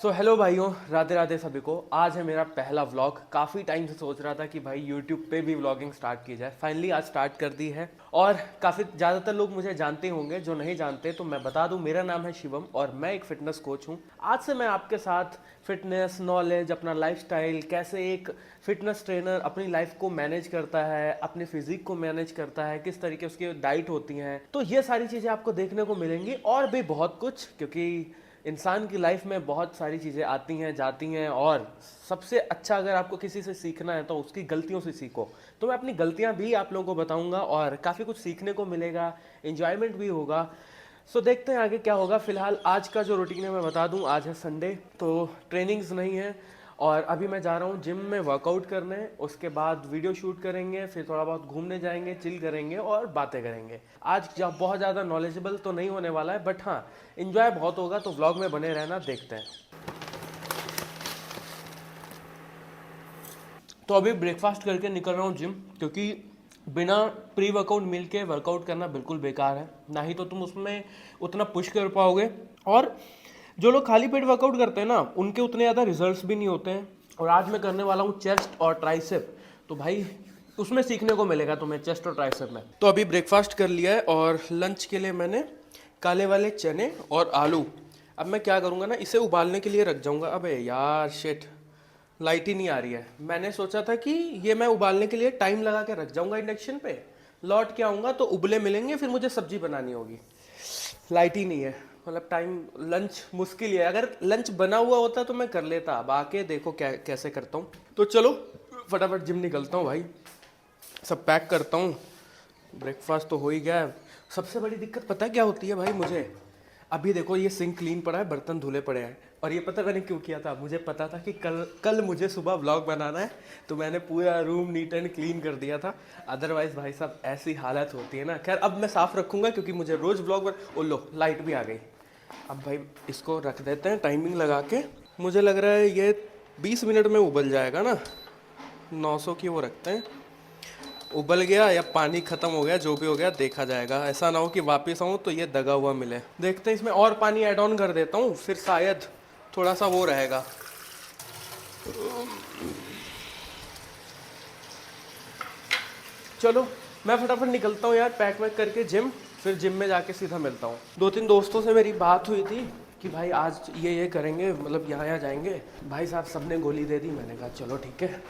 So hello भाइयों, राधे राधे सभी को। आज है मेरा पहला व्लॉग। काफ़ी टाइम से सोच रहा था कि भाई यूट्यूब पे भी व्लॉगिंग स्टार्ट की जाए। फाइनली आज स्टार्ट कर दी है और काफ़ी ज़्यादातर लोग मुझे जानते होंगे। जो नहीं जानते तो मैं बता दूं, मेरा नाम है शिवम और मैं एक फ़िटनेस कोच हूं। आज से मैं आपके साथ फिटनेस नॉलेज, अपना लाइफस्टाइल, कैसे एक फिटनेस ट्रेनर अपनी लाइफ को मैनेज करता है, अपने फिजिक को मैनेज करता है, किस तरीके उसकी डाइट होती हैं, तो ये सारी चीज़ें आपको देखने को मिलेंगी और भी बहुत कुछ। क्योंकि इंसान की लाइफ में बहुत सारी चीज़ें आती हैं जाती हैं और सबसे अच्छा अगर आपको किसी से सीखना है तो उसकी गलतियों से सीखो। तो मैं अपनी गलतियां भी आप लोगों को बताऊंगा और काफ़ी कुछ सीखने को मिलेगा, एंजॉयमेंट भी होगा। सो देखते हैं आगे क्या होगा। फिलहाल आज का जो रूटीन है मैं बता दूं, आज है संडे तो ट्रेनिंग्स नहीं है और अभी मैं जा रहा हूँ जिम में वर्कआउट करने। उसके बाद वीडियो शूट करेंगे, फिर थोड़ा बहुत घूमने जाएंगे, चिल करेंगे और बातें करेंगे। आज जब बहुत ज़्यादा नॉलेजेबल तो नहीं होने वाला है, बट हाँ इन्जॉय बहुत होगा। तो व्लॉग में बने रहना, देखते हैं। तो अभी ब्रेकफास्ट करके निकल रहा हूँ जिम, क्योंकि बिना प्री वर्कआउट मील के वर्कआउट करना बिल्कुल बेकार है। ना ही तो तुम उसमें उतना पुश कर पाओगे और जो लोग खाली पेट वर्कआउट करते हैं ना, उनके उतने ज़्यादा रिजल्ट्स भी नहीं होते हैं। और आज मैं करने वाला हूँ चेस्ट और ट्राइसेप, तो भाई उसमें सीखने को मिलेगा तुम्हें चेस्ट और ट्राइसेप में। तो अभी ब्रेकफास्ट कर लिया है और लंच के लिए मैंने काले वाले चने और आलू। अब मैं क्या करूँगा ना, इसे उबालने के लिए रख जाऊँगा। अबे यार शिट, लाइट ही नहीं आ रही है। मैंने सोचा था कि ये मैं उबालने के लिए टाइम लगा के रख जाऊँगा इंडक्शन पे, लौट के आऊँगा तो उबले मिलेंगे, फिर मुझे सब्जी बनानी होगी। लाइट ही नहीं है, मतलब टाइम, लंच मुश्किल है। अगर लंच बना हुआ होता तो मैं कर लेता। अब आके देखो क्या कैसे करता हूँ। तो चलो फटाफट जिम निकलता हूँ भाई, सब पैक करता हूँ। ब्रेकफास्ट तो हो ही गया है। सबसे बड़ी दिक्कत पता है क्या होती है भाई मुझे? अभी देखो ये सिंक क्लीन पड़ा है, बर्तन धुले पड़े हैं। और ये पता मैंने क्यों किया था? मुझे पता था कि कल मुझे सुबह व्लॉग बनाना है, तो मैंने पूरा रूम नीट एंड क्लीन कर दिया था। अदरवाइज भाई साहब ऐसी हालत होती है ना। खैर अब मैं साफ़ रखूँगा क्योंकि मुझे रोज़ व्लॉग ओ लो लाइट भी आ गई। अब भाई इसको रख देते हैं टाइमिंग लगा के। मुझे लग रहा है ये 20 मिनट में उबल जाएगा ना। 900 की वो रखते हैं। उबल गया या पानी खत्म हो गया, जो भी हो गया देखा जाएगा। ऐसा ना हो कि वापस आऊँ तो ये दगा हुआ मिले। देखते हैं, इसमें और पानी ऐड ऑन कर देता हूँ, फिर शायद थोड़ा सा वो रहेगा। चलो मैं फटाफट निकलता हूँ यार, पैक वैक करके जिम, फिर जिम में जाके सीधा मिलता हूँ। 2-3 दोस्तों से मेरी बात हुई थी कि भाई आज ये करेंगे, मतलब यहाँ जाएंगे। भाई साहब सबने गोली दे दी। मैंने कहा चलो ठीक है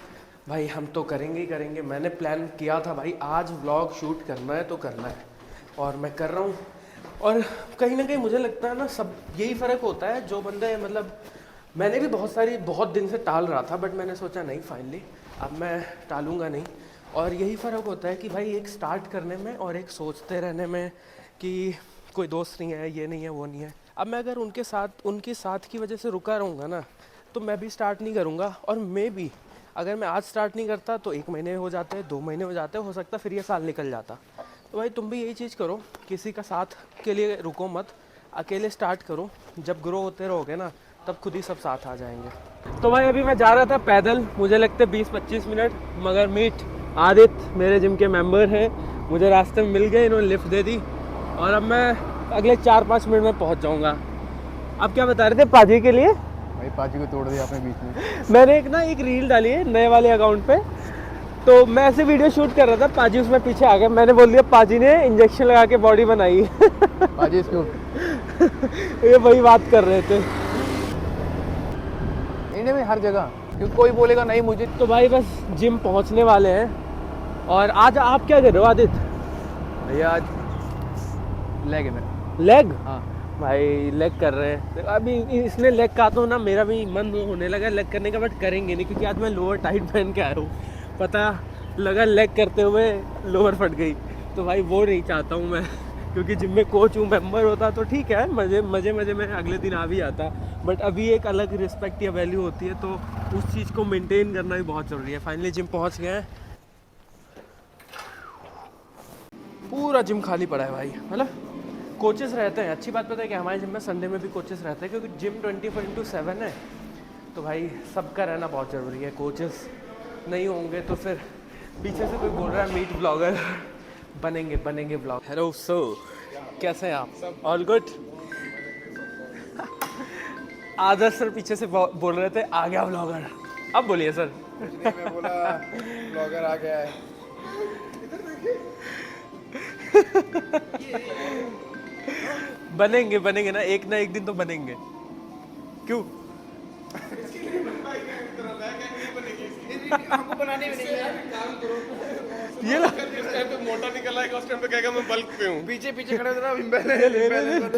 भाई, हम तो करेंगे ही करेंगे। मैंने प्लान किया था भाई आज व्लॉग शूट करना है तो करना है, और मैं कर रहा हूँ। और कहीं ना कहीं मुझे लगता है ना, सब यही फ़र्क होता है जो बंदे, मतलब मैंने भी बहुत दिन से टाल रहा था, बट मैंने सोचा नहीं, फाइनली अब मैं टालूंगा नहीं। और यही फ़र्क होता है कि भाई एक स्टार्ट करने में और एक सोचते रहने में कि कोई दोस्त नहीं है, ये नहीं है, वो नहीं है। अब मैं अगर उनके साथ की वजह से रुका रहूँगा ना, तो मैं भी स्टार्ट नहीं करूँगा। और मैं भी अगर मैं आज स्टार्ट नहीं करता तो 1 महीने हो जाते, 2 महीने हो जाते, हो सकता फिर ये साल निकल जाता। तो भाई तुम भी यही चीज़ करो, किसी का साथ के लिए रुको मत, अकेले स्टार्ट करो। जब ग्रो होते रहोगे ना, तब खुद ही सब साथ आ जाएंगे। तो भाई अभी मैं जा रहा था पैदल, मुझे लगते 20-25 मिनट, मगर मीट आदित्य मेरे जिम के मेंबर हैं, मुझे रास्ते में मिल गए, इन्होंने लिफ्ट दे दी और अब मैं अगले 4-5 मिनट में पहुंच जाऊंगा। आप क्या बता रहे थे पाजी के लिए? भाई पाजी को तोड़ दिया आपने बीच में। मैंने एक रील डाली है नए वाले अकाउंट पे, तो मैं ऐसे वीडियो शूट कर रहा था, पाजी उसमें पीछे आ गया। मैंने बोल दिया पाजी ने इंजेक्शन लगा के बॉडी बनाई। पाजी इसको ये वही बात कर रहे थे। इंडिया में हर जगह, क्योंकि कोई बोलेगा नहीं मुझे। तो भाई बस जिम पहुंचने वाले हैं। और आज आप क्या कर रहे हो आदित्य? भैया आज लेग है मेरा। लेग? हाँ भाई लेग कर रहे हैं। अभी इसने लेग का तो ना मेरा भी मन होने लगा लेग करने का, बट करेंगे नहीं क्योंकि आज मैं लोअर टाइट पहन के आया हूँ। पता लगा लेग करते हुए लोअर फट गई, तो भाई वो नहीं चाहता हूँ मैं। क्योंकि जिम में कोच हूँ, मेंबर होता तो ठीक है, मज़े में अगले दिन आ भी जाता, बट अभी एक अलग रिस्पेक्ट या वैल्यू होती है, तो उस चीज़ को मेंटेन करना भी बहुत ज़रूरी है। फाइनली जिम पहुँच गए हैं। पूरा जिम खाली पड़ा है भाई, मतलब कोचेस रहते हैं। अच्छी बात पता है कि हमारे जिम में संडे में भी कोचेस रहते हैं, क्योंकि जिम 24/7 है, तो भाई सबका रहना बहुत ज़रूरी है। कोचेस नहीं होंगे तो फिर पीछे से कोई बोल रहा है मीट ब्लॉगर, बनेंगे ब्लॉग। हेलो सो, कैसे हैं आप? All good? आदर्श सर पीछे से बोल रहे थे आ गया व्लॉगर। अब बोलिए सर। मैं बोला ब्लॉगर आ गया है। बनेंगे बनेंगे ना एक दिन तो बनेंगे। क्यों? हमको बनाने में नहीं है। ये लो। मोटा निकल आएगा उस टाइम पे कहेगा मैं बल्क पे हूँ। पीछे पीछे खड़े हो इम्बैलेंस।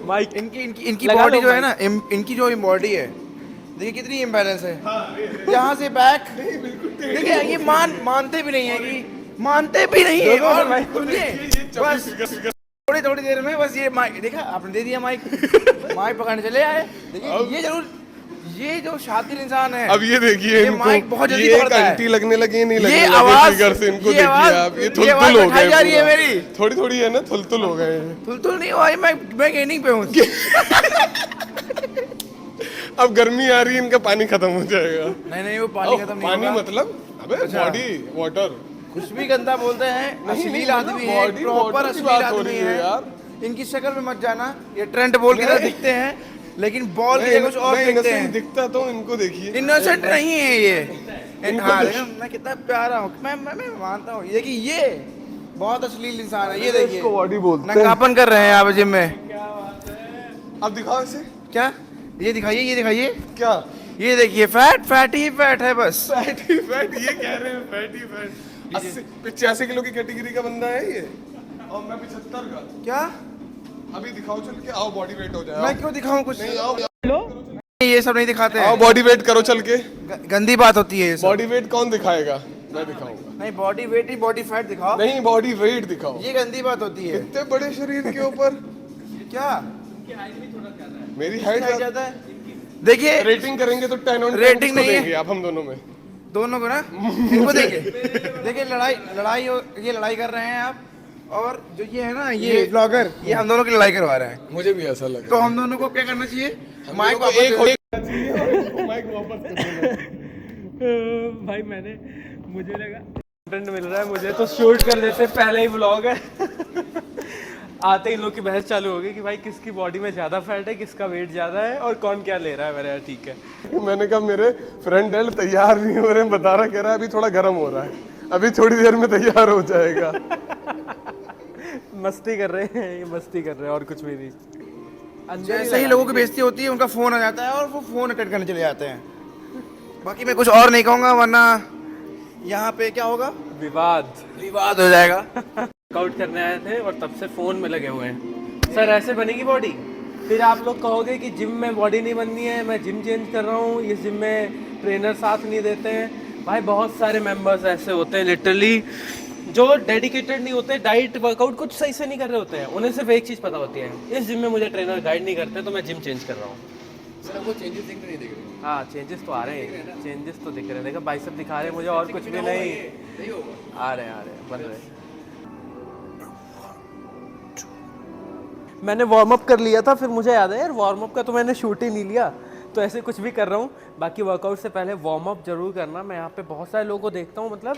माइक इनकी लगा बॉडी लो जो है माइक। ना, इनकी जो बॉडी है, देखिए कितनी इम्बैलेंस है। यहाँ से बैक, देखिए ये मानते भी नहीं है कि मानते भी नहीं है। और सुनिए बस थोड़ी देर में बस ये माइक देखा आपने, दे दिया माइक पकड़ने चले आए। देखिए ये जरूर, ये जो शातिर इंसान है, अब ये देखिए ये इनको, माइक बहुत जल्दी ये एक पकड़ता है। आंटी लगने लगी नहीं लगने ये लगे आवाज, फिगर से इनको ये देखिए आवाज, आप, ये ये थुलथुल आवाज हो उठाई गए जा रही है पूरा। मेरी। थोड़ी है ना, थुलथुल हो गए हैं। तुल नहीं हुआ, मैं गेनिंग पे हूँ। अब गर्मी आ रही है, इनका पानी खत्म हो जाएगा। नहीं वो पानी खत्म नहीं पानी होगा। मतलब अबे अच्छा। Body water. कुछ भी गंदा बोलते हैं, नहीं, अश्लील नहीं, आदमी है, body प्रॉपर water की अश्लील बात हो आदमी रही है है यार। इनकी शक्ल में मत जाना, ये ट्रेंड बोल के नहीं। दिखते हैं, लेकिन बॉल के कुछ और दिखते innocent हैं। दिखता तो इनको देखिए। इनोसेंट नहीं है ये। इनको हाँ, देख- देखो, मैं कितना प्यारा हूँ, मैं मानता हूँ। देखिए ये बहुत अश्लील इंसान है, ये देखिए इसको बॉडी बोलते हैं। नंगापन कर रहे हैं आप जिम में। अब दिखाओ इसे। क्या ये दिखाइए क्या ये देखिए, फैट ही फैट है बस। फैट ये कह रहे हैं फैट ही फैट। 85 किलो की कैटेगरी का बंदा है ये, और मैं 75 का। क्या अभी दिखाओ चल के, आओ बॉडी वेट हो जाए। मैं क्यों दिखाऊं कुछ? नहीं आओ ये सब नहीं दिखाते आओ हैं, बॉडी वेट करो चल के। गंदी बात होती है ये सब। बॉडी वेट कौन दिखाएगा? मैं दिखाऊंगा। नहीं बॉडी वेट ही बॉडी फैट दिखाओ, नहीं बॉडी वेट दिखाओ। ये गंदी बात होती है। इतने बड़े शरीर के ऊपर क्या मेरी हाइट हाइट जाता है? देखिए रेटिंग करेंगे तो 10 on 10 Rating किसको नहीं है। देंगे आप हम दोनों में? दोनों को ना, इनको देखिए ये लड़ाई कर रहे हैं आप, और जो ये है ना, ये ब्लॉगर, ये हम दोनों की लड़ाई करवा रहे हैं। मुझे भी ऐसा लगा। तो हम दोनों को क्या करना चाहिए? माइक एक वापस माइक वापस कर देना। भाई मुझे लगा कंटेंट मिल रहा है, मुझे तो शूट कर लेते, पहले ही व्लॉग है। आते ही इन लोग की बहस चालू हो गई कि भाई किसकी बॉडी में ज़्यादा फैट है, किसका वेट ज़्यादा है, और कौन क्या ले रहा है। मैंने ठीक है। मैंने कहा मेरे फ्रंट एंड तैयार नहीं हो रहे, बता रहा, कह रहा है अभी थोड़ा गर्म हो रहा है, अभी थोड़ी देर में तैयार हो जाएगा। मस्ती कर रहे हैं, ये मस्ती कर रहे हैं और कुछ भी नहीं। जैसे ही लोगों की बेइज्जती होती है, उनका फोन आ जाता है और वो फोन अटेंड करने चले जाते हैं। बाकी मैं कुछ और नहीं कहूँगा, वरना यहाँ पे क्या होगा, विवाद हो जाएगा। वर्कआउट करने आए थे और तब से फ़ोन में लगे हुए हैं। सर ऐसे बनेगी बॉडी? फिर आप लोग कहोगे कि जिम में बॉडी नहीं बननी है, मैं जिम चेंज कर रहा हूँ, इस जिम में ट्रेनर साथ नहीं देते हैं। भाई बहुत सारे मेंबर्स ऐसे होते हैं लिटरली जो डेडिकेटेड नहीं होते, डाइट वर्कआउट कुछ सही से नहीं कर रहे होते हैं। उन्हें सिर्फ एक चीज़ पता होती है, इस जिम में मुझे ट्रेनर गाइड नहीं करते तो मैं जिम चेंज कर रहा हूँ। हाँ चेंजेस तो आ रहे हैं, चेंजेस तो दिख रहे हैं। देखो बाइसेप दिखा रहे हैं मुझे, और कुछ भी नहीं। आ रहे हैं बन रहे। मैंने वार्म अप कर लिया था, फिर मुझे याद है यार वार्म अप का तो मैंने शूट ही नहीं लिया, तो ऐसे कुछ भी कर रहा हूँ। बाकी वर्कआउट से पहले वार्म अप जरूर करना। मैं यहाँ पे बहुत सारे लोगों को देखता हूँ, मतलब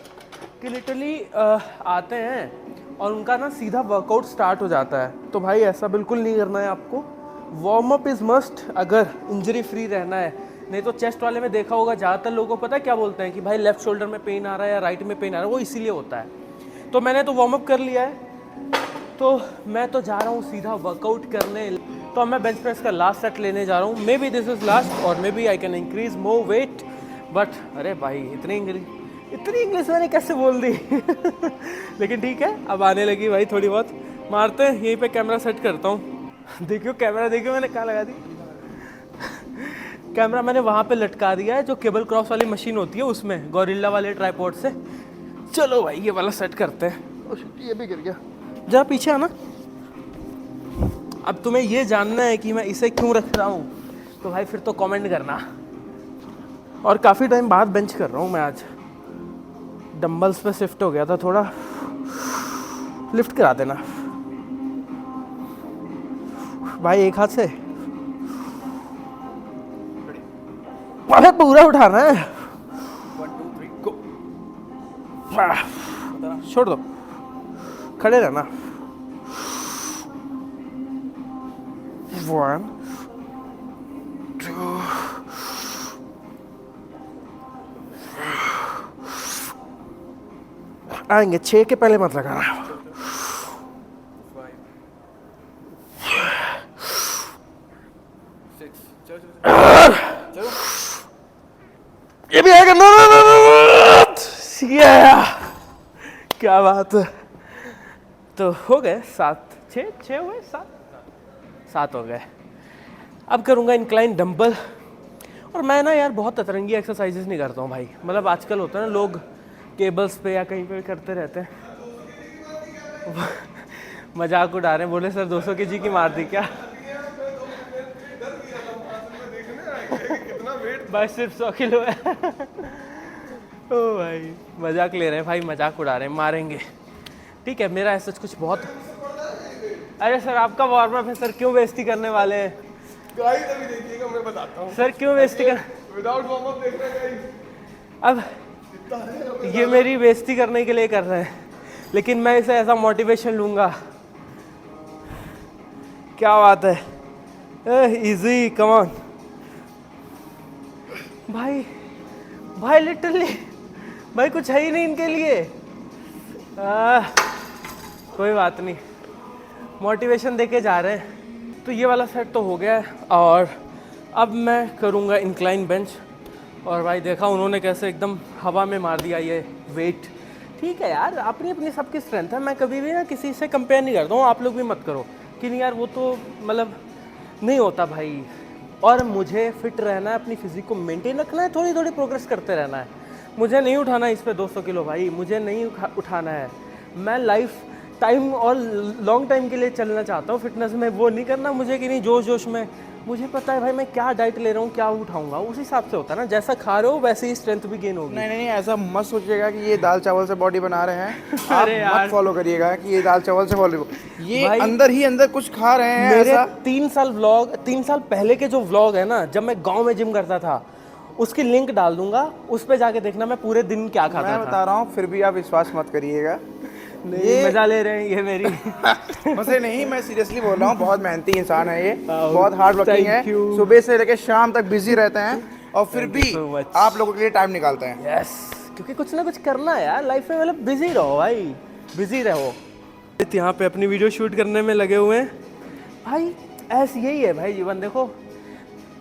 कि लिटरली आते हैं और उनका ना सीधा वर्कआउट स्टार्ट हो जाता है। तो भाई ऐसा बिल्कुल नहीं करना है आपको। वार्म अप इज़ मस्ट अगर इंजरी फ्री रहना है। नहीं तो चेस्ट वाले में देखा होगा ज़्यादातर लोगों को पता है क्या बोलते हैं कि भाई लेफ्ट शोल्डर में पेन आ रहा है या राइट में पेन आ रहा है, वो इसीलिए होता है। तो मैंने तो वार्म अप कर लिया है, तो मैं तो जा रहा हूँ सीधा वर्कआउट करने। तो अब मैं बेंच प्रेस का लास्ट सेट लेने जा रहा हूँ। Maybe this is last और maybe I can increase more weight, but अरे भाई इतनी इंग्लिश मैंने कैसे बोल दी। लेकिन ठीक है, अब आने लगी भाई थोड़ी बहुत। मारते हैं, यहीं पे कैमरा सेट करता हूँ। देखियो कैमरा, देखियो मैंने कहाँ लगा दी। कैमरा मैंने वहाँ पे लटका दिया है जो केबल क्रॉस वाली मशीन होती है उसमें, गोरिल्ला वाले ट्राइपॉड से। चलो भाई ये वाला सेट करते हैं। ये भी गिर गया। जा पीछे आना। अब तुम्हें ये जानना है कि मैं इसे क्यों रख रहा हूँ, तो भाई फिर तो कमेंट करना। और काफ़ी टाइम बाद बेंच कर रहा हूँ मैं आज, डंबल्स पे शिफ्ट हो गया था थोड़ा। लिफ्ट करा देना भाई एक हाथ से। अरे पूरा उठाना है। 1 2 3 गो। छोड़ दो, खड़े रहना। 1 2 आएंगे, 6 के पहले मत लगाना। ये भी आएगा। क्या बात है। तो हो गए 7 6 हुए 7 हो गए। अब करूँगा इंक्लाइन डंबल। और मैं ना यार बहुत अतरंगी एक्सरसाइजेस नहीं करता हूँ भाई। मतलब आजकल होता है ना लोग केबल्स पे या कहीं पे करते रहते हैं। मजाक उड़ा रहे हैं, बोले सर 200 kg की मार दी क्या? बस सिर्फ 100 किलो है। ओ भाई मजाक ले रहे हैं भाई, मजाक उड़ा रहे हैं, मारेंगे। ठीक है, मेरा ऐसा कुछ बहुत। अरे सर आपका वार्म अप है सर, क्यों बेइज्जती करने वाले हैं? गाइस अभी देखिएगा, मैं बताता हूँ सर क्यों बेइज्जती कर। विदाउट वार्म अप देख रहे हैं गाइस। अब ये मेरी बेइज्जती करने के लिए कर रहे हैं, लेकिन मैं इसे ऐसा मोटिवेशन लूंगा। क्या बात है, इजी, कम ऑन भाई। भाई लिटरली भाई कुछ है ही नहीं इनके लिए। कोई बात नहीं, मोटिवेशन देके जा रहे हैं। तो ये वाला सेट तो हो गया है और अब मैं करूँगा इंक्लाइन बेंच। और भाई देखा उन्होंने कैसे एकदम हवा में मार दिया ये वेट। ठीक है यार, अपनी अपनी सबकी स्ट्रेंथ है। मैं कभी भी ना किसी से कंपेयर नहीं करता हूँ, आप लोग भी मत करो कि नहीं यार वो तो मतलब नहीं होता भाई। और मुझे फिट रहना है, अपनी फिजिक को मेंटेन रखना है, थोड़ी थोड़ी प्रोग्रेस करते रहना है। मुझे नहीं उठाना इस पे 200 किलो भाई, मुझे नहीं उठाना है। मैं लाइफ टाइम और लॉन्ग टाइम के लिए चलना चाहता हूँ फिटनेस में, वो नहीं करना मुझे कि नहीं जोश जोश में। मुझे पता है भाई मैं क्या डाइट ले रहा हूँ, क्या उठाऊंगा, उस हिसाब से होता है ना। जैसा खा रहे हो वैसे ही स्ट्रेंथ भी गेन होगी। नहीं, ऐसा मत सोचिएगा कि ये दाल चावल से बॉडी बना रहे हैं। आप अरे यार। मत फॉलो करिएगा कि ये दाल चावल से बॉडी, ये भाई, अंदर ही अंदर कुछ खा रहे हैं मेरे ऐसा। 3 साल पहले के जो व्लॉग है ना, जब मैं गांव में जिम करता था, उसकी लिंक डाल दूंगा, उस पे जाके देखना मैं पूरे दिन क्या खाता मैं था। बता रहा हूँ, फिर भी आप विश्वास मत करिएगा। ये मजा ले रहे हैं ये मेरी। मजे नहीं, मैं सीरियसली बोल रहा हूँ, बहुत मेहनती इंसान है ये, Oh, बहुत हार्ड वर्किंग है। thank you. सुबह से लेकर शाम तक बिजी रहते हैं और फिर Thank you भी so much. आप लोगों के लिए टाइम निकालते हैं। यस, क्योंकि कुछ ना कुछ करना है यार लाइफ में। मतलब बिजी रहो भाई, बिजी रहो। यहाँ पे अपनी वीडियो शूट करने में लगे हुए हैं भाई। ऐसे यही है भाई जीवन। देखो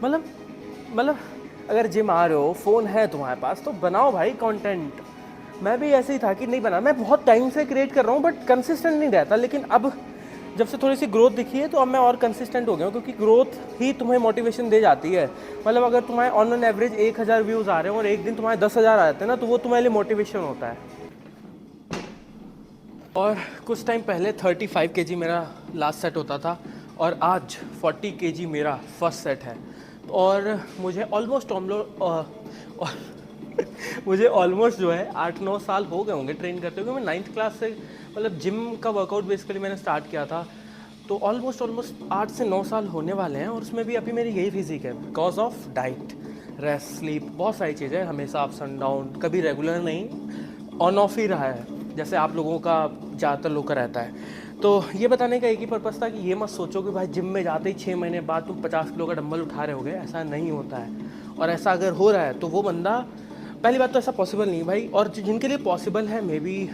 मतलब अगर जिम आ रहे हो, फ़ोन है तुम्हारे पास, तो बनाओ भाई कंटेंट। मैं भी ऐसे ही था कि नहीं बना, मैं बहुत टाइम से क्रिएट कर रहा हूँ बट कंसिस्टेंट नहीं रहता। लेकिन अब जब से थोड़ी सी ग्रोथ दिखी है तो अब मैं और कंसिस्टेंट हो गया हूँ, क्योंकि ग्रोथ ही तुम्हें मोटिवेशन दे जाती है। मतलब अगर तुम्हारे ऑन एन एवरेज 1000 व्यूज़ आ रहे हैं और एक दिन तुम्हारे 10,000 आ जाते हैं ना, तो वो तुम्हारे लिए मोटिवेशन होता है। और कुछ टाइम पहले 35 kg मेरा लास्ट सेट होता था और आज 40 kg मेरा फर्स्ट सेट है। और मुझे ऑलमोस्ट जो है 8-9 साल हो गए होंगे ट्रेन करते हुए। मैं 9th क्लास से मतलब जिम का वर्कआउट बेसिकली मैंने स्टार्ट किया था, तो ऑलमोस्ट 8 से 9 साल होने वाले हैं। और उसमें भी अभी मेरी यही फिजिक है because of diet, rest, sleep, बहुत सारी चीज़ें। हमेशा अप्स एंड डाउन, कभी रेगुलर नहीं, ऑन ऑफ ही रहा है, जैसे आप लोगों का ज़्यादातर लोग का रहता है। तो ये बताने का एक ही पर्पज़ था कि ये मत सोचो कि भाई जिम में जाते ही 6 महीने बाद तुम 50 किलो का डंबल उठा रहे होगे। ऐसा नहीं होता है। और ऐसा अगर हो रहा है तो वो बंदा, पहली बात तो ऐसा पॉसिबल नहीं भाई। और जिनके लिए पॉसिबल है, may be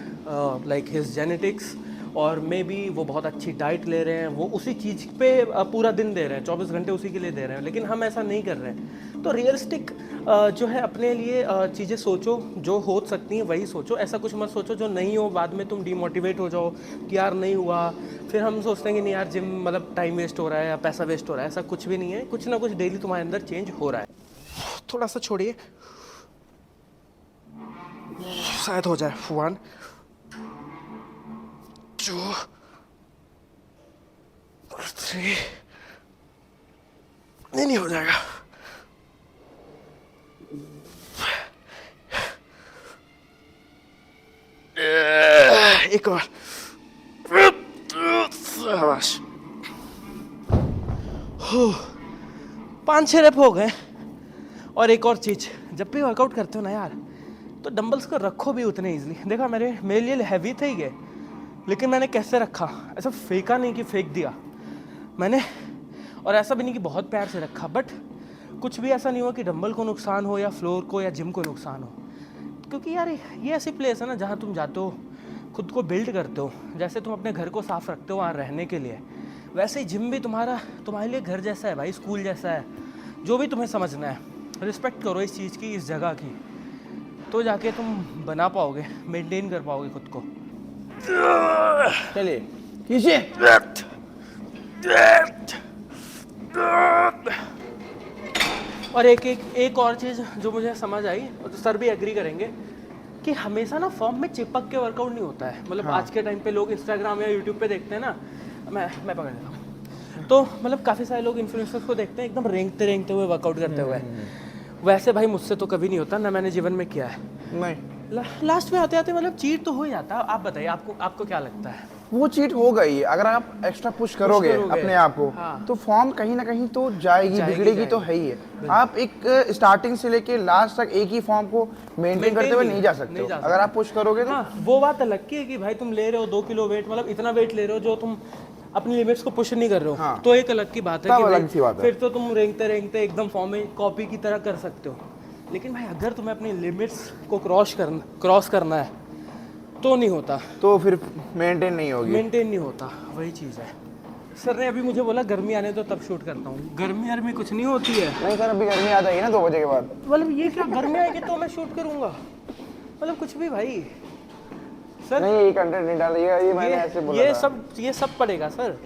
like his genetics, और मे बी वो बहुत अच्छी डाइट ले रहे हैं, वो उसी चीज़ पे पूरा दिन दे रहे हैं, 24 घंटे उसी के लिए दे रहे हैं। लेकिन हम ऐसा नहीं कर रहे हैं। तो रियलिस्टिक जो है अपने लिए चीज़ें सोचो, जो हो सकती हैं वही सोचो। ऐसा कुछ मत सोचो जो नहीं हो, बाद में तुम डीमोटिवेट हो जाओ कि यार नहीं हुआ, फिर हम सोचते हैं कि नहीं यार जिम मतलब टाइम वेस्ट हो रहा है या पैसा वेस्ट हो रहा है। ऐसा कुछ भी नहीं है, कुछ ना कुछ डेली तुम्हारे अंदर चेंज हो रहा है। थोड़ा सा छोड़िए, शायद हो जाए। 1 2 3, नहीं हो जाएगा। एक और, शाबाश। 5-6 रेप हो गए। और एक और चीज़, जब भी वर्कआउट करते हो ना यार, तो डंबल्स को रखो भी उतने इजीली। देखा मेरे लिए हैवी थे ये, लेकिन मैंने कैसे रखा, ऐसा फेंका नहीं कि फेंक दिया मैंने, और ऐसा भी नहीं कि बहुत प्यार से रखा। बट कुछ भी ऐसा नहीं हुआ कि डंबल को नुकसान हो या फ्लोर को या जिम को नुकसान हो। क्योंकि यार ये ऐसी प्लेस है ना जहाँ तुम जाते हो, खुद को बिल्ड करते हो, जैसे तुम अपने घर को साफ रखते हो वहाँ रहने के लिए, वैसे ही जिम भी तुम्हारे लिए घर जैसा है भाई, स्कूल जैसा है। जो भी तुम्हें समझना है, रिस्पेक्ट करो इस चीज़ की, इस जगह की, तो जाके तुम बना पाओगे, मेंटेन कर पाओगे खुद को। चलिए खींचिए। और एक और चीज़ जो मुझे समझ आई, और तो सर भी एग्री करेंगे, कि हमेशा ना फॉर्म में चिपक के वर्कआउट नहीं होता है। मतलब आज के टाइम पे लोग इंस्टाग्राम या यूट्यूब पे देखते हैं ना, मैं पकड़ लेता हूँ, तो मतलब काफ़ी सारे लोग इन्फ्लुएंसर्स को देखते हैं एकदम रेंगते हुए वर्कआउट करते हुए। वैसे भाई मुझसे तो कभी नहीं होता, ना मैंने जीवन में किया है। नहीं, लास्ट में आते आते मतलब चीट तो हो ही जाता है। आप बताइए, आपको क्या लगता है? वो चीट हो गई। अगर आप एक्स्ट्रा पुश करोगे अपने आप को, हाँ। तो फॉर्म कहीं ना कहीं तो जाएगी, बिगड़ेगी तो है ही है। आप एक स्टार्टिंग से लेके लास्ट तक एक ही फॉर्म को मेंटेन करते हुए नहीं जा सकते हो। अगर आप पुश करोगे तो हाँ, वो बात अलग की है कि भाई तुम ले रहे हो 2 किलो वेट, मतलब इतना वेट ले रहे हो जो तुम अपनी लिमिट्स को पुश नहीं कर रहे हो। हाँ। तो एक अलग की बात है कि अलग सी बात है। फिर तो तुम रेंगते एकदम फॉर्म में कॉपी की तरह कर सकते हो। लेकिन भाई अगर तुम्हें अपनी लिमिट्स को क्रॉस करना है तो नहीं होता, तो फिर मेंटेन नहीं होगी। मेंटेन नहीं होता, वही चीज़ है। सर ने अभी मुझे बोला गर्मी आने तो तब शूट करता हूँ। गर्मी में कुछ नहीं होती है। नहीं सर, अभी गर्मी आ जाएगी ना 2 बजे के बाद। मतलब ये क्या, गर्मी आएगी तो मैं शूट करूँगा? मतलब कुछ भी भाई सर। नहीं, ये कंटेंट नहीं डालिएगा, ये मैंने ऐसे बोला था। ये सब पड़ेगा सर,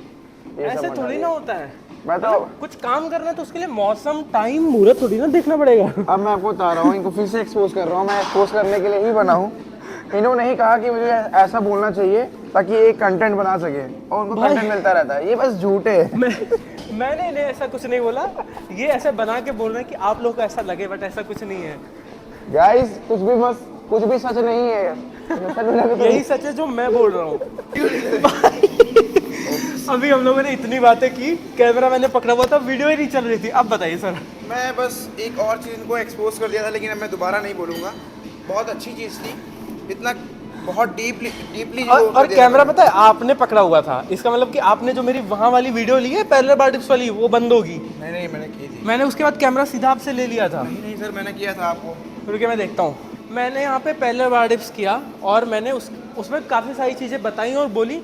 ये सब ऐसे मत थोड़ी डालिए। ना होता है। मैं तो कुछ काम करना है तो उसके लिए मौसम, टाइम, मुहूर्त थोड़ी ना देखना पड़ेगा। अब मैं आपको बता रहा हूँ, इनको फिर से एक्सपोज कर रहा हूँ। मैं एक्सपोज करने के लिए ही बना हूँ। इन्होंने ही कहा कि मुझे ऐसा बोलना चाहिए ताकि एक कंटेंट बना सके, और उनको कंटेंट मिलता रहता है। ये बस झूठे है। मैंने इन्हें ऐसा कुछ नहीं बोला, ये ऐसे बना के बोल रहे हैं कि आप लोग को ऐसा लगे, बट ऐसा कुछ नहीं है गाइस, कुछ भी सच नहीं है। सच में यही सच है जो मैं बोल रहा हूँ। अभी हम लोगों ने इतनी बातें की, कैमरा मैंने पकड़ा हुआ था, वीडियो ही नहीं चल रही थी। अब बताइए सर। मैं बस एक और चीज़ इनको एक्सपोज कर दिया था, लेकिन अब मैं दोबारा नहीं बोलूँगा। बहुत अच्छी चीज़ थी, इतना बहुत डीपली और कैमरा पता है आपने पकड़ा हुआ था, इसका मतलब कि आपने जो मेरी वहाँ वाली वीडियो ली है पैरेलल बार डिप्स वाली, वो बंद होगी। नहीं, मैंने की थी। मैंने उसके बाद कैमरा सीधा आपसे ले लिया था। नहीं सर, मैंने किया था आपको। रुके मैं देखता हूँ। मैंने यहाँ पे पैरेलल बार डिप्स किया और मैंने उसमें काफ़ी सारी चीज़ें बताई और बोली।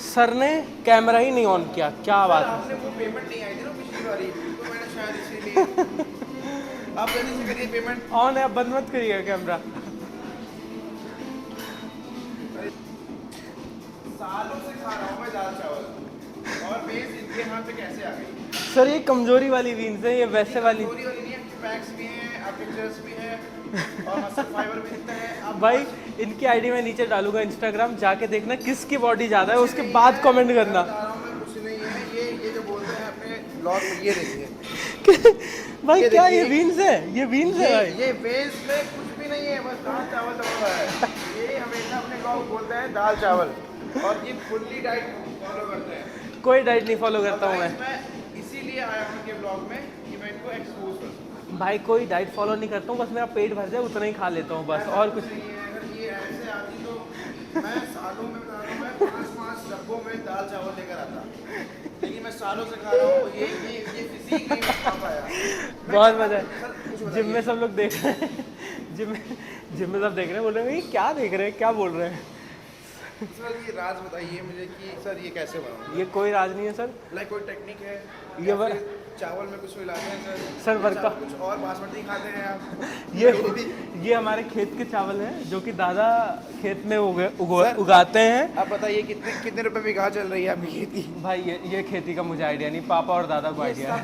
सर ने कैमरा ही नहीं ऑन किया। क्या बात है? आपने वो पेमेंट नहीं आई थी ना पिछली बारी, तो मैंने शायद इसीलिए। आप जल्दी से करिए पेमेंट। ऑन है, अब बंद मत करिएगा कैमरा। सालों से खा रहा हूँ मैं दाल चावल, और बेस इनके हाथ पे कैसे आ गई? सर ये कमजोरी वाली वीन्स है, ये वैसे वाली चोरी वाली नहीं है, पैक्स भी हैं, आपके पिक्चर्स भी हैं, और मसल फाइबर भी दिखता है। आप भाई इनकी आईडी मैं नीचे डालूंगा इंस्टाग्राम, जाके देखना किसकी बॉडी ज़्यादा है, उसके बाद कमेंट करना। बता रहा हूँ मैं, कुछ नहीं है। ये जो बोलते हैं अपने ब्लॉग में, ये देखिए। भाई ये क्या देखिए। ये वीन्स है? ये वीन्स है भाई। ये बेस में कुछ भी नहीं है, बस दाल चावल दबा है। ये हमेशा अपने ब्लॉग बोलता है दाल चावल, और ये फुल्ली डाइट फॉलो करता है। कोई डाइट नहीं फॉलो करता हूँ मैं। मैं इसीलिए आया हूँ इनके ब्लॉग में कि मैं इनको एक्सपोज कर सकूँ। भाई कोई डाइट फॉलो नहीं करता हूँ, बस मेरा पेट भर जाए उतना ही खा लेता हूँ बस, और कुछ नहीं। नहीं है, अगर ये ऐसे आती तो मैं सालों में बता रहा हूँ, मैं 5 डब्बों में दाल चावल लेकर आता, लेकिन मैं सालों से खा रहा हूँ। ये फिजिक नहीं खा पाया। बहुत मजा है। जिम में सब लोग देख रहे हैं, जिम में सब देख रहे हैं, बोल रहे हैं ये क्या देख रहे हैं, क्या बोल रहे हैं। सर ये राज बताइए मुझे कि सर ये कैसे बनाऊँ? ये कोई राज नहीं है सर। लाइक कोई टेक्निक है? ये या फिर चावल में कुछ मिलाते हैं सर वर्का चावल कुछ और बासमती खाते हैं आप? ये हमारे खेत के चावल हैं जो कि दादा खेत में उगाते हैं। आप बताइए कितने रुपए बीघा चल रही है आपकी खेती? भाई ये खेती का मुझे आइडिया नहीं, पापा और दादा को आइडिया है।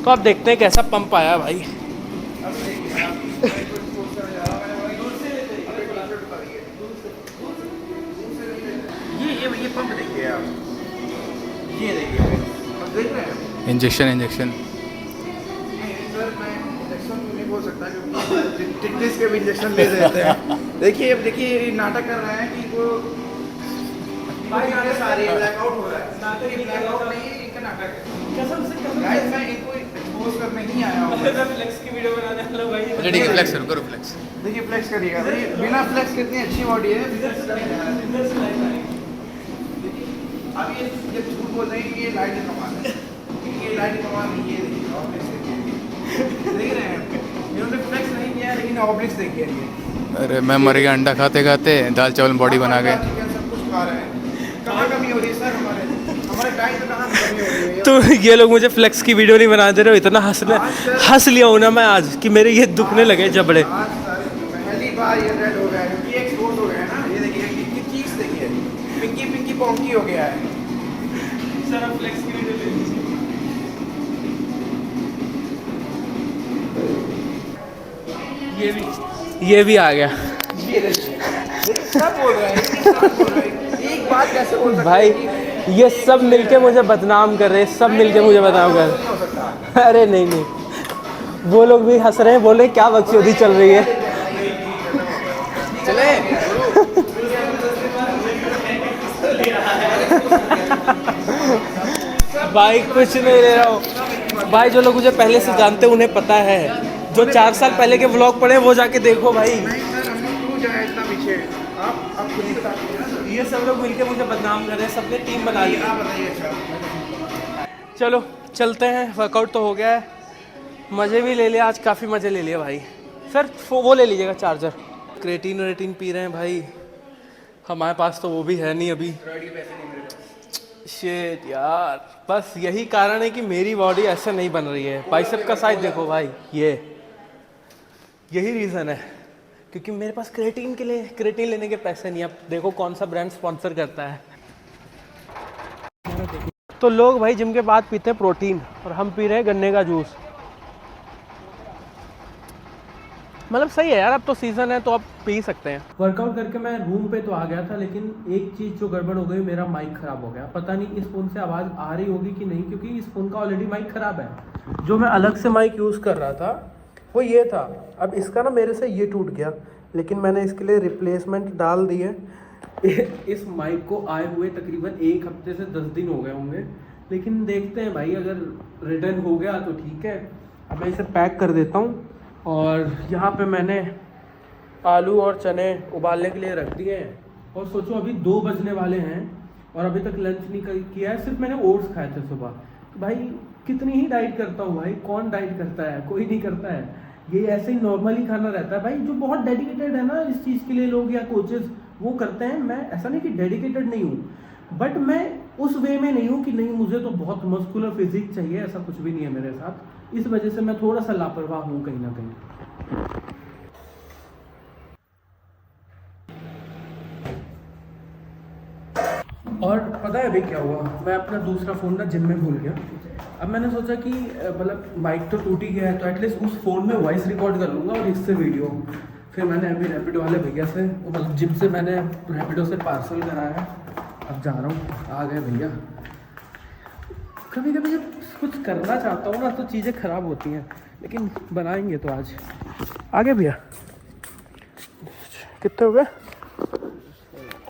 तो आप देखते हैं कैसा पंप आया भाई। ये पंप देखिए आप, ये देखिए, आप देख रहे हैं इंजेक्शन सर। मैं इंजेक्शन नहीं बोल सकता क्योंकि टिटनेस के भी इंजेक्शन ले देते हैं। देखिए, अब देखिए ये नाटक कर रहे हैं कि वो सारी ब्लैकआउट हो रहा है। ये ब्लैकआउट नहीं है, इनका नाटक है। कसम से गाइस, मैं इनको एक्सपोज करने ही आया हूँ। फ्लेक्स की वीडियो बनाने वाला भाई। ठीक है, फ्लेक्स करो, फ्लेक्स। देखिए फ्लेक्स करिएगा। देखिए बिना फ्लेक्स कितनी अच्छी बॉडी है। अब ये झूठ बोल रहे हैं कि ये लाइट कमाल है, ये लाइट कमाल नहीं है। देखिए ऑब्लिक्स देख रहे हैं, इन्होंने फ्लेक्स नहीं किया लेकिन ऑब्लिक्स देखिए। अरे मैं मर गया अंडा खाते खाते, दाल चावल बॉडी बना गए। सब कुछ खा रहे हैं, कहाँ कमी हो रही है सर? हमारे डाइट में कहाँ कमी हो रही है? तो ये लोग मुझे फ्लेक्स की वीडियो नहीं बना दे रहे हो, इतना हंस लिया हूँ ना मैं आज कि मेरे ये दुखने लगे जबड़े। आज सर पहली बार ये रेड हो गया है, क्योंकि एक एक्सपोज हो गया है ना। ये देखिए, ये चीज देखिए, पिंकी पिंकी पोंकी हो गया है। सर अब फ्लेक्स की वीडियो ले लीजिए। ये भी आ गया सब बोल रहे हैं, सब बोल रहे हैं। एक बात कैसे बोल सकते भाई, हैं कि ये सब मिलके मुझे बदनाम कर रहे हैं, सब मिलके मुझे बदनाम कर रहे नहीं हो सकता? हैं। अरे नहीं नहीं, वो लोग भी हंस रहे हैं, बोल रहे हैं क्या बकचोदी चल रही है। चले भाई कुछ नहीं ले रहा हूँ भाई, जो लोग मुझे पहले से जानते हैं उन्हें पता है, जो 4 साल पहले के व्लॉग पड़े वो जाके देखो भाई। नहीं सर, हम लोग क्यों जाए इतना पीछे? आप खुद ही बता दीजिए ना सर। ये सब लोग मिलके मुझे बदनाम कर रहे हैं, सबने टीम बना ली। आप बताइए। अच्छा चलो चलते हैं, वर्कआउट तो हो गया है, मज़े भी ले लिया आज, काफ़ी मज़े ले लिए भाई। सर वो ले लीजिएगा चार्जर। क्रेटीन वेटीन पी रहे हैं भाई, हमारे पास तो वो भी है नहीं अभी। शिट यार, बस यही कारण है कि मेरी बॉडी ऐसे नहीं बन रही है। बाइसेप का साइज देखो भाई, यही रीज़न है, क्योंकि मेरे पास क्रेटीन लेने के पैसे नहीं। अब देखो कौन सा ब्रांड स्पॉन्सर करता है। तो लोग भाई जिम के बाद पीते हैं प्रोटीन, और हम पी रहे हैं गन्ने का जूस। मतलब सही है यार, अब तो सीज़न है तो अब पी सकते हैं। वर्कआउट करके मैं रूम पे तो आ गया था, लेकिन एक चीज़ जो गड़बड़ हो गई, मेरा माइक ख़राब हो गया। पता नहीं इस फ़ोन से आवाज़ आ रही होगी कि नहीं, क्योंकि इस फ़ोन का ऑलरेडी माइक ख़राब है। जो मैं अलग से माइक यूज़ कर रहा था वो ये था, अब इसका ना मेरे से ये टूट गया, लेकिन मैंने इसके लिए रिप्लेसमेंट डाल दी है। इस माइक को आए हुए तकरीबन 1 हफ्ते से 10 दिन हो गए होंगे, लेकिन देखते हैं भाई, अगर रिटर्न हो गया तो ठीक है। अब मैं इसे पैक कर देता हूँ, और यहाँ पे मैंने आलू और चने उबालने के लिए रख दिए हैं। और सोचो अभी 2 बजने वाले हैं और अभी तक लंच नहीं किया है, सिर्फ मैंने ओट्स खाए थे सुबह। तो भाई कितनी ही डाइट करता हूँ भाई, कौन डाइट करता है? कोई नहीं करता है। ये ऐसे ही नॉर्मली खाना रहता है भाई। जो बहुत डेडिकेटेड है ना इस चीज़ के लिए, लोग या कोचेस वो करते हैं। मैं ऐसा नहीं कि डेडिकेटेड नहीं हूँ, बट मैं उस वे में नहीं हूँ कि नहीं मुझे तो बहुत मस्कुलर फिजिक चाहिए, ऐसा कुछ भी नहीं है मेरे साथ। इस वजह से मैं थोड़ा सा लापरवाह हूँ कहीं ना कहीं। और पता है अभी क्या हुआ, मैं अपना दूसरा फ़ोन ना जिम में भूल गया। अब मैंने सोचा कि मतलब माइक तो टूट ही गया है, तो एटलीस्ट उस फ़ोन में वॉइस रिकॉर्ड कर लूँगा और इससे वीडियो। फिर मैंने अभी रैपिडो वाले भैया से, मतलब जिम से मैंने रैपिडो से पार्सल कराया, अब जा रहा हूँ। आ गए भैया। कभी कभी जब कुछ करना चाहता हूँ ना तो चीज़ें ख़राब होती हैं, लेकिन बनाएंगे तो आज। आ गए भैया, कितने हो गए?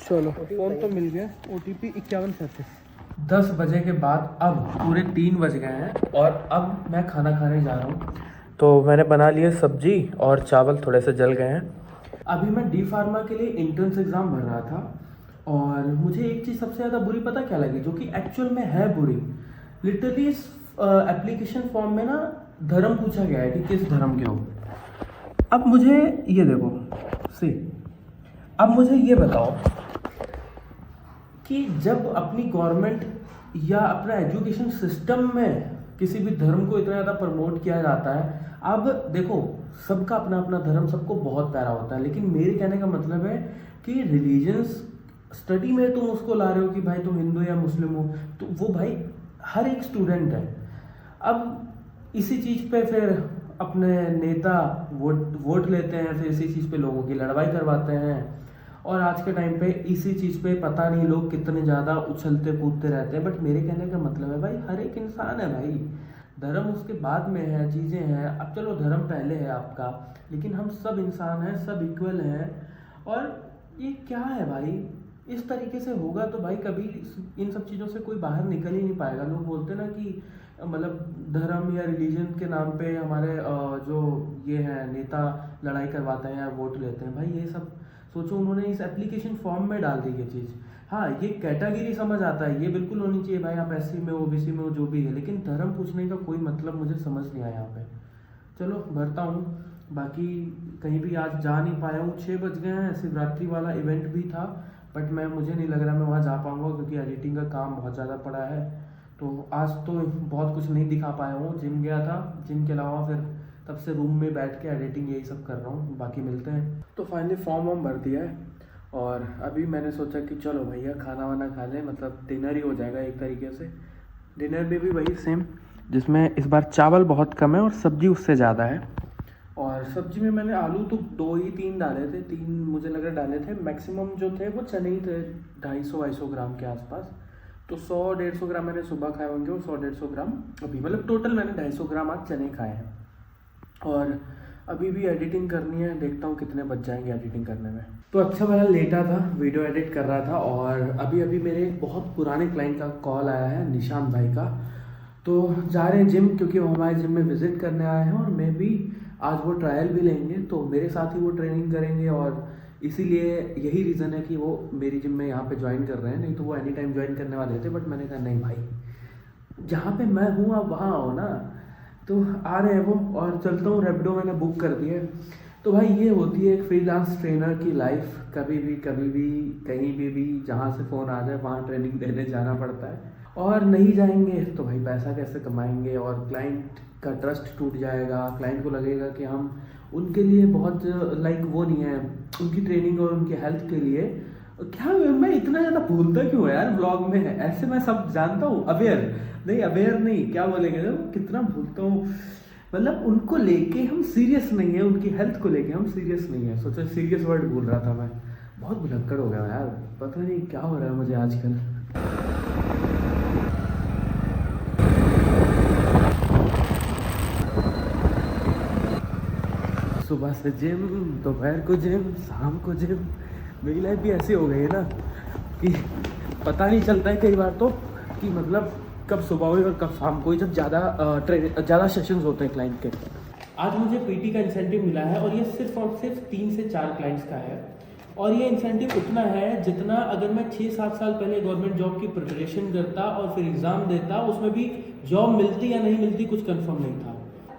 चलो फ़ोन तो मिल गया। OTP 5137। 10 बजे के बाद अब पूरे 3 बज गए हैं, और अब मैं खाना खाने जा रहा हूँ। तो मैंने बना लिए सब्जी और चावल, थोड़े से जल गए हैं। अभी मैं डी फार्मा के लिए एंट्रेंस एग्ज़ाम भर रहा था, और मुझे एक चीज़ सबसे ज़्यादा बुरी पता क्या लगी, जो कि एक्चुअल में है बुरी। लिटरली इस एप्लीकेशन फॉर्म में ना धर्म पूछा गया है कि किस धर्म के हो। अब मुझे ये देखो अब मुझे ये बताओ कि जब अपनी गवर्नमेंट या अपना एजुकेशन सिस्टम में किसी भी धर्म को इतना ज़्यादा प्रमोट किया जाता है। अब देखो सबका अपना अपना धर्म सबको बहुत प्यारा होता है, लेकिन मेरे कहने का मतलब है कि रिलीजन्स स्टडी में तुम उसको ला रहे हो कि भाई तुम हिंदू या मुस्लिम हो, तो वो भाई हर एक स्टूडेंट है। अब इसी चीज़ पे फिर अपने नेता वोट लेते हैं, फिर इसी चीज़ पे लोगों की लड़ाई करवाते हैं, और आज के टाइम पे इसी चीज़ पे पता नहीं लोग कितने ज़्यादा उछलते कूदते रहते हैं। बट मेरे कहने का मतलब है भाई, हर एक इंसान है भाई, धर्म उसके बाद में है, चीज़ें हैं। अब चलो धर्म पहले है आपका, लेकिन हम सब इंसान हैं, सब इक्वल हैं। और ये क्या है भाई, इस तरीके से होगा तो भाई कभी इन सब चीज़ों से कोई बाहर निकल ही नहीं पाएगा। लोग बोलते हैं ना कि मतलब धर्म या रिलीजन के नाम पे हमारे जो ये हैं नेता लड़ाई करवाते हैं या वोट लेते हैं। भाई ये सब सोचो, उन्होंने इस एप्लीकेशन फॉर्म में डाल दी ये चीज़। हाँ, ये कैटेगरी समझ आता है, ये बिल्कुल होनी चाहिए भाई, आप SC में हो, OBC में हो, जो भी है, लेकिन धर्म पूछने का कोई मतलब मुझे समझ नहीं आया यहाँ पे। चलो भरता हूँ, बाकी कहीं भी आज जा नहीं पाया हूँ। 6 बज गए हैं, शिवरात्रि वाला इवेंट भी था बट मुझे नहीं लग रहा मैं वहाँ जा पाऊँगा क्योंकि एडिटिंग का काम बहुत ज़्यादा पड़ा है। तो आज तो बहुत कुछ नहीं दिखा पाया हूँ। जिम गया था, जिम के अलावा फिर तब से रूम में बैठ के एडिटिंग यही सब कर रहा हूँ। बाकी मिलते हैं। तो फाइनली फॉर्म वॉर्म भर दिया है और अभी मैंने सोचा कि चलो भैया खाना वाना खा लें, मतलब डिनर ही हो जाएगा एक तरीके से। डिनर में भी वही सेम, जिसमें इस बार चावल बहुत कम है और सब्जी उससे ज़्यादा है। और सब्जी में मैंने आलू तो 2 ही 3 डाले थे, 3 मुझे लग रहा डाले थे। मैक्सिमम जो थे वो चने ही थे, 250-250 ग्राम के आसपास। तो 100-150 ग्राम मैंने सुबह खाए होंगे और 100-150 ग्राम अभी, मतलब टोटल मैंने 250 ग्राम आज चने खाए हैं। और अभी भी एडिटिंग करनी है, देखता हूँ कितने बच जाएंगे एडिटिंग करने में। तो अच्छा वाला लेटा था, वीडियो एडिट कर रहा था और अभी मेरे एक बहुत पुराने क्लाइंट का कॉल आया है, निशांत भाई का। तो जा रहे हैं जिम क्योंकि वो हमारे जिम में विज़िट करने आए हैं और मैं भी आज वो ट्रायल भी लेंगे, तो मेरे साथ ही वो ट्रेनिंग करेंगे और इसीलिए यही रीज़न है कि वो मेरी जिम में यहाँ पे ज्वाइन कर रहे हैं। नहीं तो वो एनी टाइम ज्वाइन करने वाले थे बट मैंने कहा नहीं भाई, जहाँ पे मैं हूँ आप वहाँ आओ ना। तो आ रहे हैं वो और चलता हूँ। रैपिडो मैंने बुक कर दिया है। तो भाई ये होती है एक फ्रीलांस ट्रेनर की लाइफ, कभी भी कहीं भी जहाँ से फ़ोन आ जाए वहाँ ट्रेनिंग देने जाना पड़ता है। और नहीं जाएंगे तो भाई पैसा कैसे कमाएंगे और क्लाइंट का ट्रस्ट टूट जाएगा। क्लाइंट को लगेगा कि हम उनके लिए बहुत लाइक वो नहीं है, उनकी ट्रेनिंग और उनकी हेल्थ के लिए। क्या मैं इतना ज़्यादा भूलता क्यों है यार ब्लॉग में? ऐसे मैं सब जानता हूँ, अवेयर नहीं क्या बोलेंगे, कितना भूलता हूँ। मतलब उनको लेके हम सीरियस नहीं है, उनकी हेल्थ को लेके हम सीरियस नहीं है। सोचो सीरियस वर्ड भूल रहा था मैं, बहुत भुलक्कड़ हो गया यार, पता नहीं क्या हो रहा है मुझे आजकल। सुबह से जिम, दोपहर को जिम, शाम को जिम। मेरी लाइफ भी ऐसी हो गई है ना कि पता नहीं चलता है कई बार तो कि मतलब कब सुबह हुई और कब शाम को, जब ज़्यादा सेशंस होते हैं क्लाइंट के। आज मुझे पीटी का इंसेंटिव मिला है और ये सिर्फ और सिर्फ 3 से 4 क्लाइंट्स का है। और ये इंसेंटिव उतना है जितना अगर मैं 6-7 साल पहले गवर्नमेंट जॉब की प्रिपरेशन करता और फिर एग्ज़ाम देता, उसमें भी जॉब मिलती या नहीं मिलती कुछ कंफर्म नहीं था।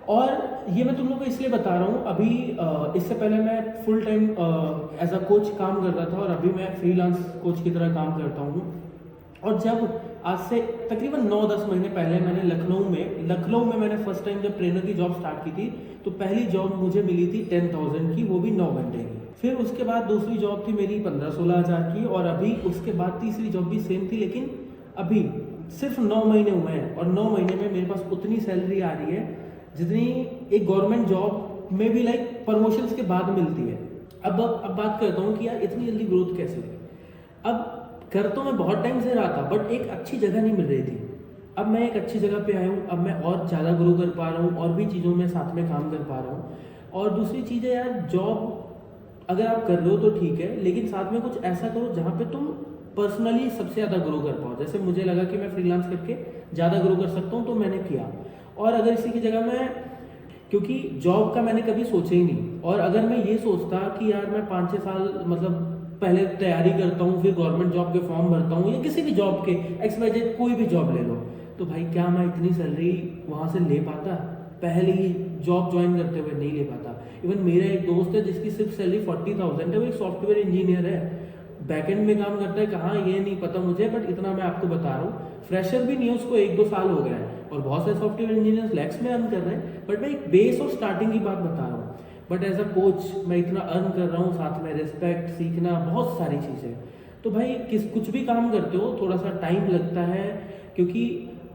और ये मैं तुम लोगों को इसलिए बता रहा हूँ, अभी इससे पहले मैं full time as a coach काम करता था और अभी मैं फ्रीलांस कोच की तरह काम करता हूँ। और जब आज से तकरीबन 9-10 महीने पहले मैंने लखनऊ में मैंने फर्स्ट टाइम जब ट्रेनर की जॉब स्टार्ट की थी, तो पहली जॉब मुझे मिली थी 10,000 की, वो भी 9 घंटे की। फिर उसके बाद दूसरी जॉब थी मेरी 15-16 हज़ार की और अभी उसके बाद तीसरी जॉब भी सेम थी, लेकिन अभी सिर्फ 9 महीने हुए हैं और 9 महीने में मेरे पास उतनी सैलरी आ रही है जितनी एक गवर्नमेंट जॉब में भी लाइक प्रमोशंस के बाद मिलती है। अब बात करता हूँ कि यार इतनी जल्दी ग्रोथ कैसे हुई। अब कर तो मैं बहुत टाइम से रहा था बट एक अच्छी जगह नहीं मिल रही थी। अब मैं एक अच्छी जगह पे आया हूँ, अब मैं और ज़्यादा ग्रो कर पा रहा हूँ और भी चीज़ों में साथ में काम कर पा रहा हूँ। और दूसरी चीज़ है यार, जॉब अगर आप कर रहे हो तो ठीक है, लेकिन साथ में कुछ ऐसा करो जहाँ पे तुम पर्सनली सबसे ज़्यादा ग्रो कर पाओ। जैसे मुझे लगा कि मैं फ्रीलांस करके ज़्यादा ग्रो कर सकता हूँ तो मैंने किया। और अगर इसी की जगह मैं, क्योंकि जॉब का मैंने कभी सोचा ही नहीं, और अगर मैं ये सोचता कि यार मैं 5-6 साल मतलब पहले तैयारी करता हूँ, फिर गवर्नमेंट जॉब के फॉर्म भरता हूँ या किसी भी जॉब के XYZ कोई भी जॉब ले लो, तो भाई क्या मैं इतनी सैलरी वहाँ से ले पाता? पहले ही जॉब ज्वाइन करते हुए नहीं ले पाता। इवन मेरा एक दोस्त है जिसकी सिर्फ सैलरी 40,000 है, वो एक सॉफ्टवेयर इंजीनियर है, बैकएंड में काम करता है। कहाँ ये नहीं पता मुझे, बट इतना मैं आपको बता रहा हूँ, फ्रेशर भी नहीं है, उसको 1-2 साल हो गया है और बहुत सारे सॉफ्टवेयर इंजीनियर्स लैक्स में अर्न कर रहे हैं। बट मैं एक बेस और स्टार्टिंग की बात बता रहा हूँ। बट एज अ कोच मैं इतना अर्न कर रहा हूँ, साथ में रिस्पेक्ट, सीखना, बहुत सारी चीज़ें। तो भाई कुछ भी काम करते हो थोड़ा सा टाइम लगता है, क्योंकि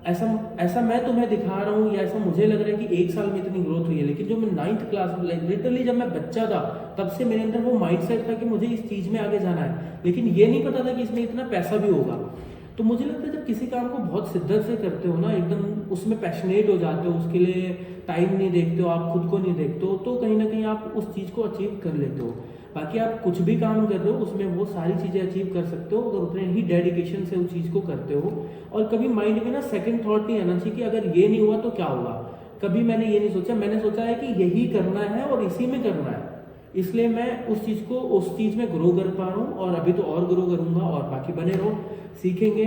ऐसा मैं तुम्हें दिखा रहा हूँ या ऐसा मुझे लग रहा है कि 1 साल में इतनी ग्रोथ हुई है, लेकिन जो मैं 9th क्लास में लिटरली जब मैं बच्चा था तब से मेरे अंदर वो माइंडसेट था कि मुझे इस चीज़ में आगे जाना है, लेकिन ये नहीं पता था कि इसमें इतना पैसा भी होगा। तो मुझे लगता है जब किसी काम को बहुत शिद्दत से करते हो ना, एकदम उसमें पैशनेट हो जाते हो, उसके लिए टाइम नहीं देखते हो, आप खुद को नहीं देखते हो, तो कहीं ना कहीं आप उस चीज़ को अचीव कर लेते हो। बाकी आप कुछ भी काम कर रहे हो उसमें वो सारी चीज़ें अचीव कर सकते हो अगर उतने ही डेडिकेशन से उस चीज़ को करते हो। और कभी माइंड में ना सेकंड थॉट नहीं आना चाहिए कि अगर ये नहीं हुआ तो क्या होगा। कभी मैंने ये नहीं सोचा, मैंने सोचा है कि यही करना है और इसी में करना है, इसलिए मैं उस चीज़ में ग्रो कर पा रहा हूँ, और अभी तो और ग्रो करूँगा। और बाकी बने रहो, सीखेंगे।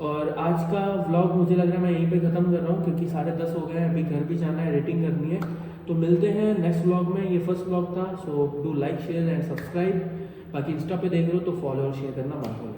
और आज का व्लॉग मुझे लग रहा है मैं यहीं पे ख़त्म कर रहा हूँ, क्योंकि 10:30 हो गए हैं, अभी घर भी जाना है, एडिटिंग करनी है। तो मिलते हैं नेक्स्ट व्लॉग में। ये फर्स्ट व्लॉग था, so do like share and subscribe. बाकी इंस्टा पे देख रहे हो तो फॉलो और शेयर करना मत भूलो।